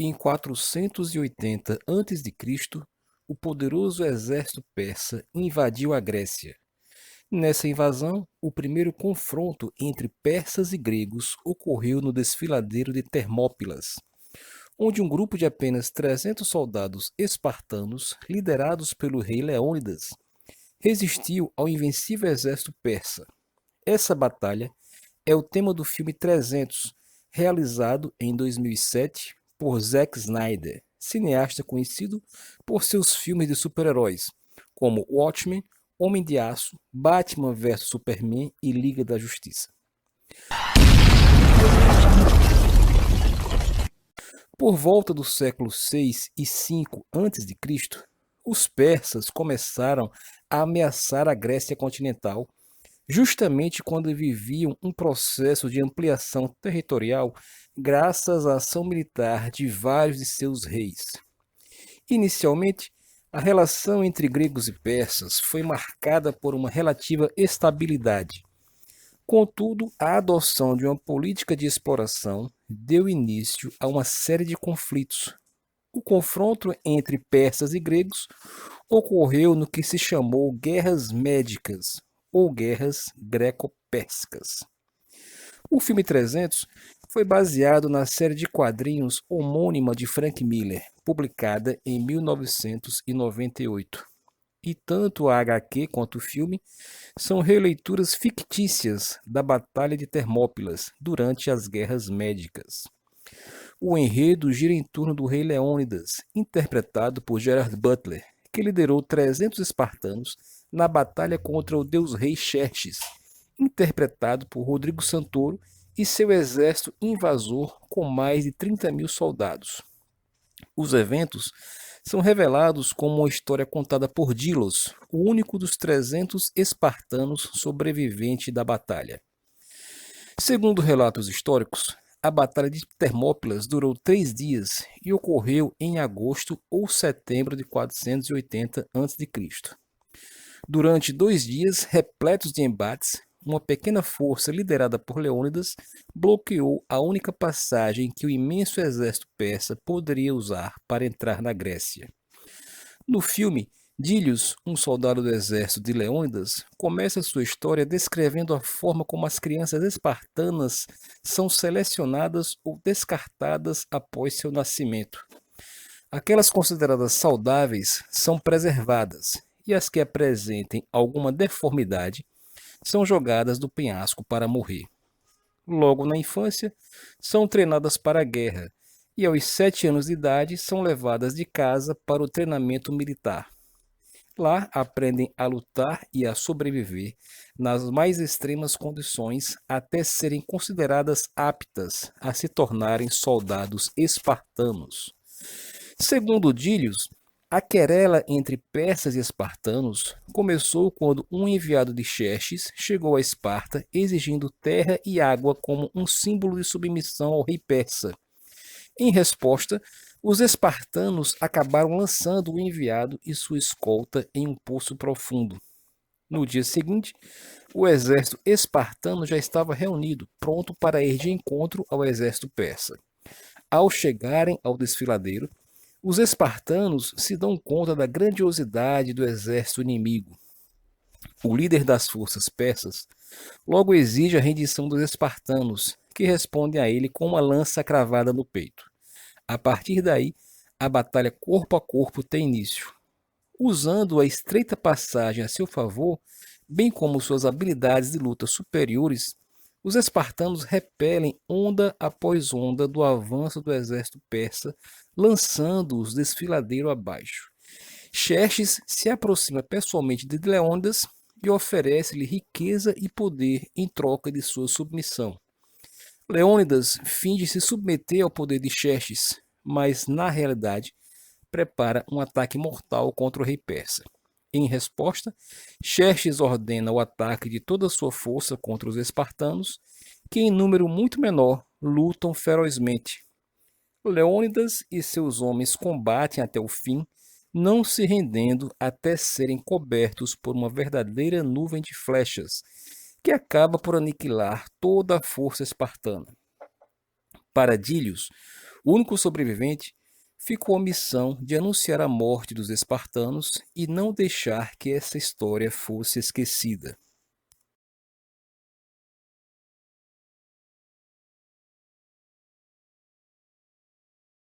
Em 480 a.C., o poderoso exército persa invadiu a Grécia. Nessa invasão, o primeiro confronto entre persas e gregos ocorreu no desfiladeiro de Termópilas, onde um grupo de apenas 300 soldados espartanos, liderados pelo rei Leônidas, resistiu ao invencível exército persa. Essa batalha é o tema do filme 300, realizado em 2007 por Zack Snyder, cineasta conhecido por seus filmes de super-heróis, como Watchmen, Homem de Aço, Batman vs Superman e Liga da Justiça. Por volta do século 6 e 5 a.C., os persas começaram a ameaçar a Grécia continental, justamente quando viviam um processo de ampliação territorial graças à ação militar de vários de seus reis. Inicialmente, a relação entre gregos e persas foi marcada por uma relativa estabilidade. Contudo, a adoção de uma política de exploração deu início a uma série de conflitos. O confronto entre persas e gregos ocorreu no que se chamou Guerras Médicas, ou Guerras Greco-Persicas. O filme 300 foi baseado na série de quadrinhos homônima de Frank Miller, publicada em 1998. E tanto a HQ quanto o filme são releituras fictícias da Batalha de Termópilas durante as Guerras Médicas. O enredo gira em torno do rei Leônidas, interpretado por Gerard Butler, que liderou 300 espartanos na batalha contra o deus-rei Xerxes, interpretado por Rodrigo Santoro, e seu exército invasor com mais de 30 mil soldados. Os eventos são revelados como uma história contada por Dilos, o único dos 300 espartanos sobrevivente da batalha. Segundo relatos históricos, a Batalha de Termópilas durou 3 dias e ocorreu em agosto ou setembro de 480 a.C. Durante 2 dias repletos de embates, uma pequena força liderada por Leônidas bloqueou a única passagem que o imenso exército persa poderia usar para entrar na Grécia. No filme, Dílios, um soldado do exército de Leônidas, começa sua história descrevendo a forma como as crianças espartanas são selecionadas ou descartadas após seu nascimento. Aquelas consideradas saudáveis são preservadas, e as que apresentem alguma deformidade são jogadas do penhasco para morrer. Logo na infância, são treinadas para a guerra, e aos 7 anos de idade são levadas de casa para o treinamento militar. Lá aprendem a lutar e a sobreviver nas mais extremas condições até serem consideradas aptas a se tornarem soldados espartanos. Segundo Dílios, a querela entre persas e espartanos começou quando um enviado de Xerxes chegou a Esparta exigindo terra e água como um símbolo de submissão ao rei persa. Em resposta, os espartanos acabaram lançando o enviado e sua escolta em um poço profundo. No dia seguinte, o exército espartano já estava reunido, pronto para ir de encontro ao exército persa. Ao chegarem ao desfiladeiro, os espartanos se dão conta da grandiosidade do exército inimigo. O líder das forças persas logo exige a rendição dos espartanos, que respondem a ele com uma lança cravada no peito. A partir daí, a batalha corpo a corpo tem início. Usando a estreita passagem a seu favor, bem como suas habilidades de luta superiores, os espartanos repelem onda após onda do avanço do exército persa, lançando-os desfiladeiro abaixo. Xerxes se aproxima pessoalmente de Leônidas e oferece-lhe riqueza e poder em troca de sua submissão. Leônidas finge se submeter ao poder de Xerxes, mas, na realidade, prepara um ataque mortal contra o rei persa. Em resposta, Xerxes ordena o ataque de toda a sua força contra os espartanos, que em número muito menor lutam ferozmente. Leônidas e seus homens combatem até o fim, não se rendendo até serem cobertos por uma verdadeira nuvem de flechas, que acaba por aniquilar toda a força espartana. Para Dílios, O único sobrevivente ficou a missão de anunciar a morte dos espartanos e não deixar que essa história fosse esquecida.